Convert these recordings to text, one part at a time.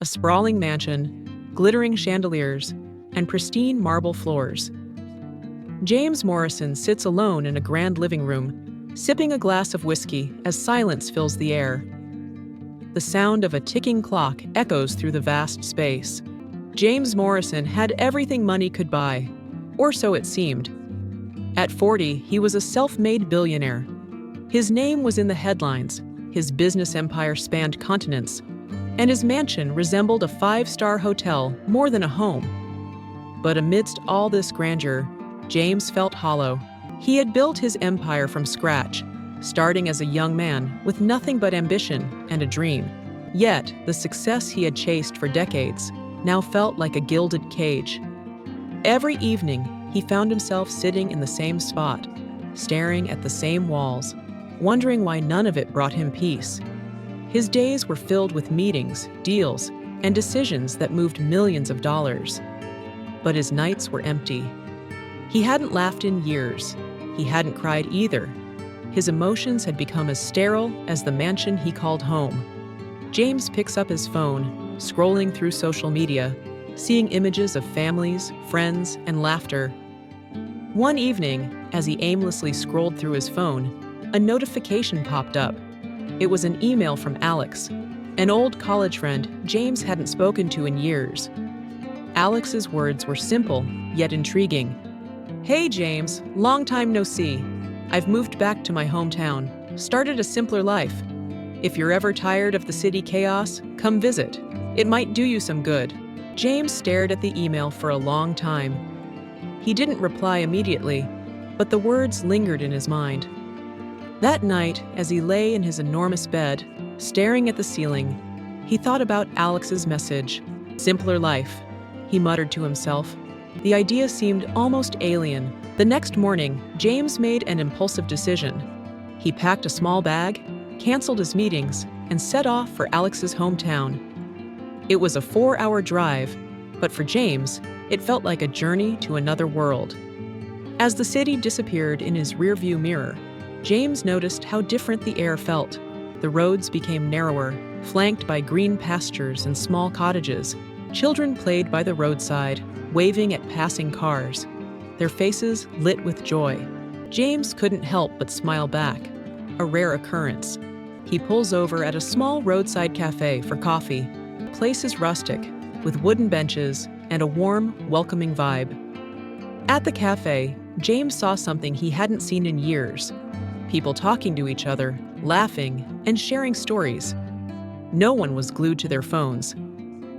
a sprawling mansion, glittering chandeliers, and pristine marble floors. James Morrison sits alone in a grand living room, sipping a glass of whiskey as silence fills the air. The sound of a ticking clock echoes through the vast space. James Morrison had everything money could buy, or so it seemed. At 40, he was a self-made billionaire. His name was in the headlines, his business empire spanned continents, and his mansion resembled a five-star hotel more than a home. But amidst all this grandeur, James felt hollow. He had built his empire from scratch, starting as a young man with nothing but ambition and a dream. Yet, the success he had chased for decades now felt like a gilded cage. Every evening, he found himself sitting in the same spot, staring at the same walls, wondering why none of it brought him peace. His days were filled with meetings, deals, and decisions that moved millions of dollars. But his nights were empty. He hadn't laughed in years. He hadn't cried either. His emotions had become as sterile as the mansion he called home. James picks up his phone, scrolling through social media, seeing images of families, friends, and laughter. One evening, as he aimlessly scrolled through his phone, a notification popped up. It was an email from Alex, an old college friend James hadn't spoken to in years. Alex's words were simple, yet intriguing. "Hey James, long time no see. I've moved back to my hometown, started a simpler life. If you're ever tired of the city chaos, come visit. It might do you some good." James stared at the email for a long time. He didn't reply immediately, but the words lingered in his mind. That night, as he lay in his enormous bed, staring at the ceiling, he thought about Alex's message. "Simpler life," he muttered to himself. The idea seemed almost alien. The next morning, James made an impulsive decision. He packed a small bag, canceled his meetings, and set off for Alex's hometown. It was a 4-hour drive, but for James, it felt like a journey to another world. As the city disappeared in his rearview mirror, James noticed how different the air felt. The roads became narrower, flanked by green pastures and small cottages. Children played by the roadside, waving at passing cars, their faces lit with joy. James couldn't help but smile back, a rare occurrence. He pulls over at a small roadside cafe for coffee. The place is rustic, with wooden benches and a warm, welcoming vibe. At the cafe, James saw something he hadn't seen in years. People talking to each other, laughing, and sharing stories. No one was glued to their phones.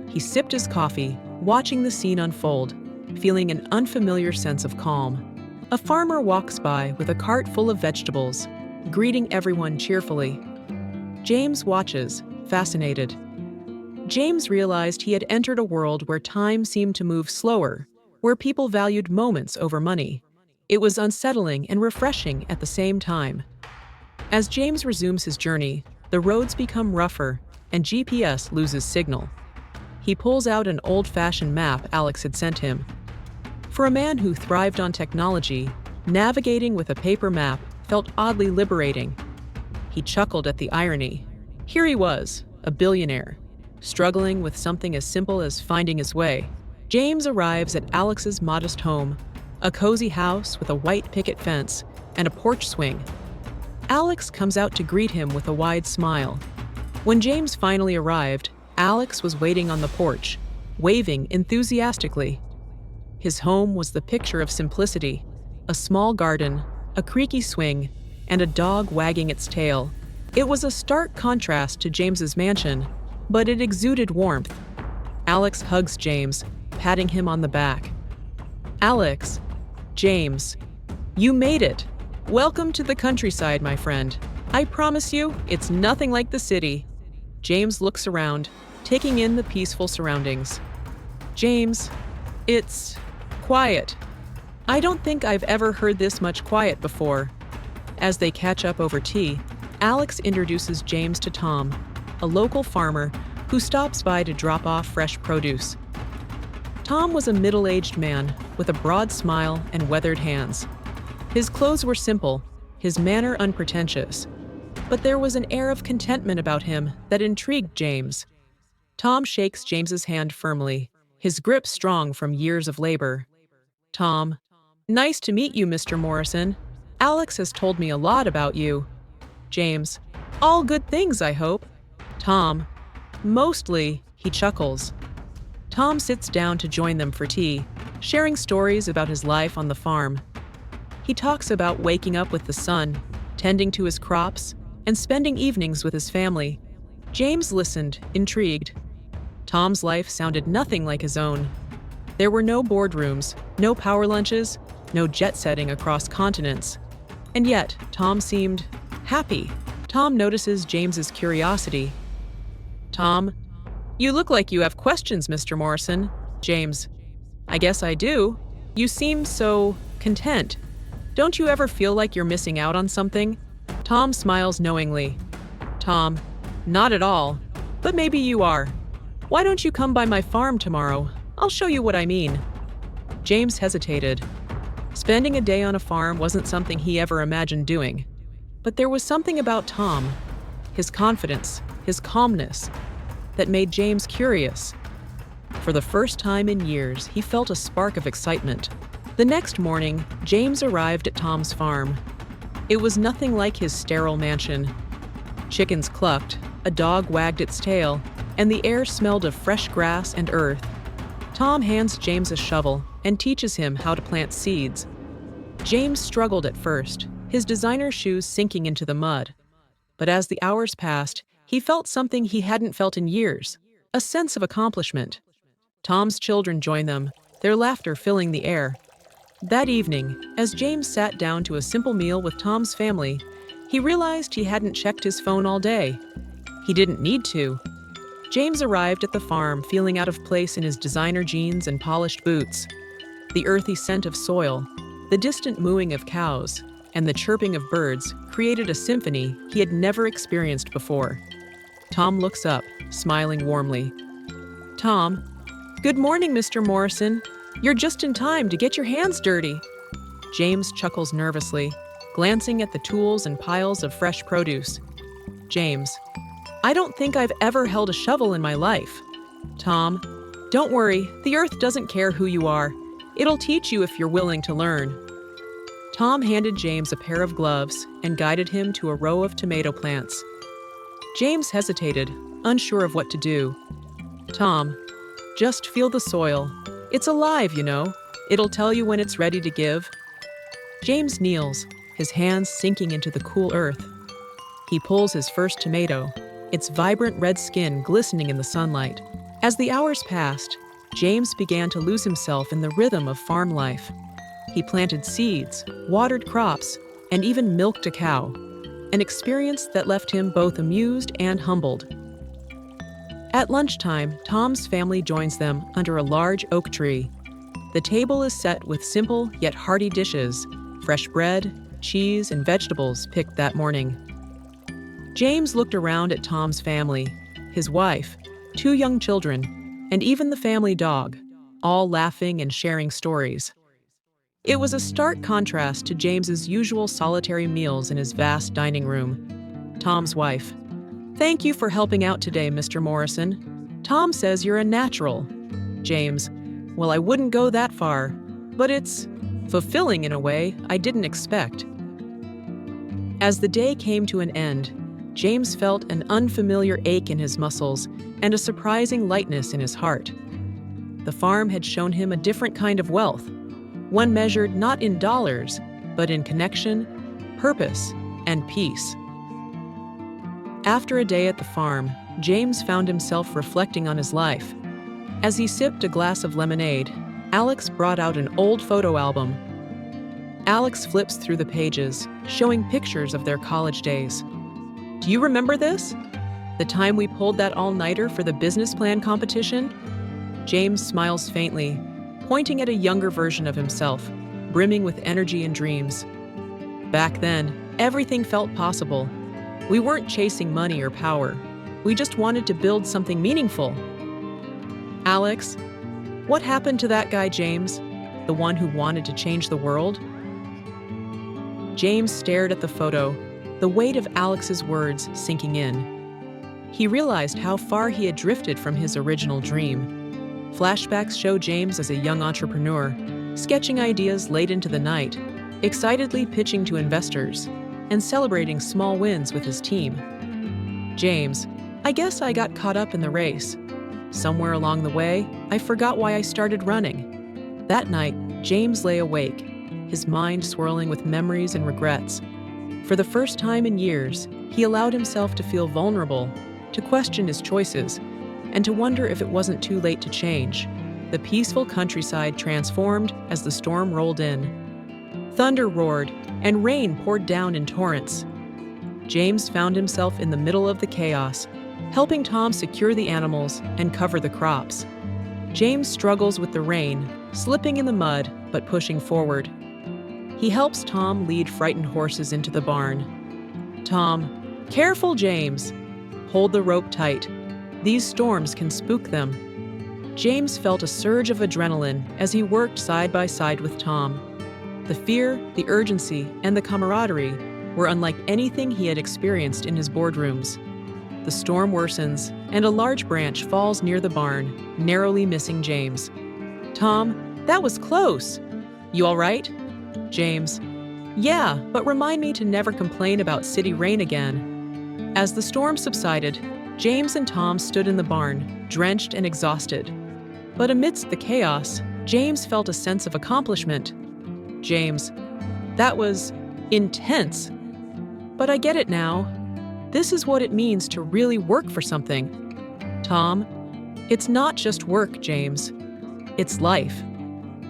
He sipped his coffee, watching the scene unfold, feeling an unfamiliar sense of calm. A farmer walks by with a cart full of vegetables, greeting everyone cheerfully. James watches, fascinated. James realized he had entered a world where time seemed to move slower, where people valued moments over money. It was unsettling and refreshing at the same time. As James resumes his journey, the roads become rougher and GPS loses signal. He pulls out an old-fashioned map Alex had sent him. For a man who thrived on technology, navigating with a paper map felt oddly liberating. He chuckled at the irony. Here he was, a billionaire, struggling with something as simple as finding his way. James arrives at Alex's modest home, a cozy house with a white picket fence and a porch swing. Alex comes out to greet him with a wide smile. When James finally arrived, Alex was waiting on the porch, waving enthusiastically. His home was the picture of simplicity: a small garden, a creaky swing, and a dog wagging its tail. It was a stark contrast to James's mansion, but it exuded warmth. Alex hugs James, patting him on the back. "Alex, James, you made it. Welcome to the countryside, my friend. I promise you, it's nothing like the city." James looks around, taking in the peaceful surroundings. "James, it's quiet. I don't think I've ever heard this much quiet before." As they catch up over tea, Alex introduces James to Tom, a local farmer who stops by to drop off fresh produce. Tom was a middle-aged man with a broad smile and weathered hands. His clothes were simple, his manner unpretentious, but there was an air of contentment about him that intrigued James. Tom shakes James's hand firmly, his grip strong from years of labor. Tom, nice to meet you, Mr. Morrison. Alex has told me a lot about you. James, all good things, I hope. Tom, mostly, he chuckles. Tom sits down to join them for tea, sharing stories about his life on the farm. He talks about waking up with the sun, tending to his crops, and spending evenings with his family. James listened, intrigued. Tom's life sounded nothing like his own. There were no boardrooms, no power lunches, no jet-setting across continents. And yet, Tom seemed happy. Tom notices James's curiosity. Tom, you look like you have questions, Mr. Morrison. James, I guess I do. You seem so content. Don't you ever feel like you're missing out on something? Tom smiles knowingly. Tom, not at all. But maybe you are. Why don't you come by my farm tomorrow? I'll show you what I mean. James hesitated. Spending a day on a farm wasn't something he ever imagined doing. But there was something about Tom, his confidence, his calmness, that made James curious. For the first time in years, he felt a spark of excitement. The next morning, James arrived at Tom's farm. It was nothing like his sterile mansion. Chickens clucked, a dog wagged its tail, and the air smelled of fresh grass and earth. Tom hands James a shovel and teaches him how to plant seeds. James struggled at first, his designer shoes sinking into the mud. But as the hours passed, he felt something he hadn't felt in years, a sense of accomplishment. Tom's children joined them, their laughter filling the air. That evening, as James sat down to a simple meal with Tom's family, he realized he hadn't checked his phone all day. He didn't need to. James arrived at the farm feeling out of place in his designer jeans and polished boots. The earthy scent of soil, the distant mooing of cows, and the chirping of birds created a symphony he had never experienced before. Tom looks up, smiling warmly. Tom, good morning, Mr. Morrison. You're just in time to get your hands dirty. James chuckles nervously, glancing at the tools and piles of fresh produce. James, I don't think I've ever held a shovel in my life. Tom, don't worry, the earth doesn't care who you are. It'll teach you if you're willing to learn. Tom handed James a pair of gloves and guided him to a row of tomato plants. James hesitated, unsure of what to do. Tom, just feel the soil. It's alive, you know. It'll tell you when it's ready to give. James kneels, his hands sinking into the cool earth. He pulls his first tomato, its vibrant red skin glistening in the sunlight. As the hours passed, James began to lose himself in the rhythm of farm life. He planted seeds, watered crops, and even milked a cow, an experience that left him both amused and humbled. At lunchtime, Tom's family joins them under a large oak tree. The table is set with simple yet hearty dishes, fresh bread, cheese, and vegetables picked that morning. James looked around at Tom's family, his wife, 2 young children, and even the family dog, all laughing and sharing stories. It was a stark contrast to James's usual solitary meals in his vast dining room. Tom's wife, thank you for helping out today, Mr. Morrison. Tom says you're a natural. James, well, I wouldn't go that far, but it's fulfilling in a way I didn't expect. As the day came to an end, James felt an unfamiliar ache in his muscles and a surprising lightness in his heart. The farm had shown him a different kind of wealth, one measured not in dollars, but in connection, purpose, and peace. After a day at the farm, James found himself reflecting on his life. As he sipped a glass of lemonade, Alex brought out an old photo album. Alex flips through the pages, showing pictures of their college days. Do you remember this? The time we pulled that all-nighter for the business plan competition? James smiles faintly, pointing at a younger version of himself, brimming with energy and dreams. Back then, everything felt possible. We weren't chasing money or power. We just wanted to build something meaningful. Alex, what happened to that guy James, the one who wanted to change the world? James stared at the photo, the weight of Alex's words sinking in. he realized how far he had drifted from his original dream. Flashbacks show James as a young entrepreneur, sketching ideas late into the night, excitedly pitching to investors, and celebrating small wins with his team. James, I guess I got caught up in the race. Somewhere along the way, I forgot why I started running. That night, James lay awake, his mind swirling with memories and regrets. For the first time in years, he allowed himself to feel vulnerable, to question his choices, and to wonder if it wasn't too late to change. The peaceful countryside transformed as the storm rolled in. Thunder roared, and rain poured down in torrents. James found himself in the middle of the chaos, helping Tom secure the animals and cover the crops. James struggles with the rain, slipping in the mud but pushing forward. He helps Tom lead frightened horses into the barn. Tom, careful, James. Hold the rope tight. These storms can spook them. James felt a surge of adrenaline as he worked side by side with Tom. The fear, the urgency, and the camaraderie were unlike anything he had experienced in his boardrooms. The storm worsens, and a large branch falls near the barn, narrowly missing James. Tom, that was close. You all right? James, yeah, but remind me to never complain about city rain again. As the storm subsided, James and Tom stood in the barn, drenched and exhausted. But amidst the chaos, James felt a sense of accomplishment. James, that was intense. But I get it now. This is what it means to really work for something. Tom, it's not just work, James. It's life.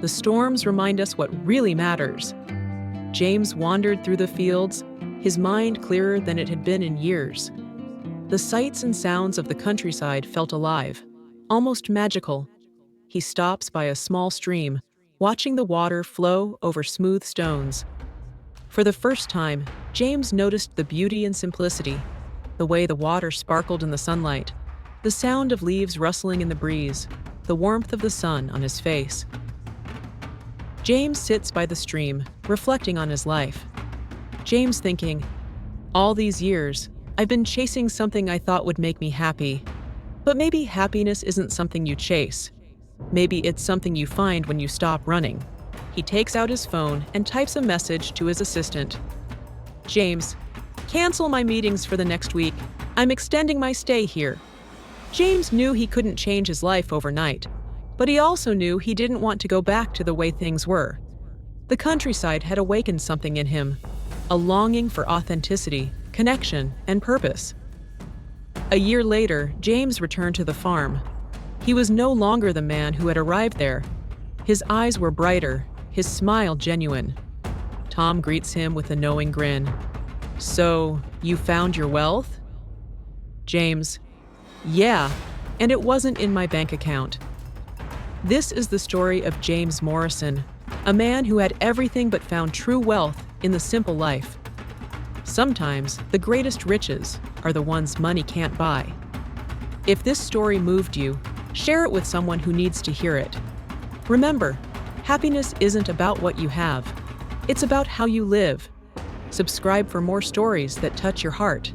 The storms remind us what really matters. James wandered through the fields, his mind clearer than it had been in years. The sights and sounds of the countryside felt alive, almost magical. He stops by a small stream, watching the water flow over smooth stones. For the first time, James noticed the beauty and simplicity, the way the water sparkled in the sunlight, the sound of leaves rustling in the breeze, the warmth of the sun on his face. James sits by the stream, reflecting on his life. James thinking, all these years, I've been chasing something I thought would make me happy. But maybe happiness isn't something you chase. Maybe it's something you find when you stop running. He takes out his phone and types a message to his assistant. James, cancel my meetings for the next week. I'm extending my stay here. James knew he couldn't change his life overnight, but he also knew he didn't want to go back to the way things were. The countryside had awakened something in him, a longing for authenticity, connection, and purpose. A year later, James returned to the farm. He was no longer the man who had arrived there. His eyes were brighter, his smile genuine. Tom greets him with a knowing grin. So, you found your wealth? James, yeah, and it wasn't in my bank account. This is the story of James Morrison, a man who had everything but found true wealth in the simple life. Sometimes, the greatest riches are the ones money can't buy. If this story moved you, share it with someone who needs to hear it. Remember, happiness isn't about what you have. It's about how you live. Subscribe for more stories that touch your heart.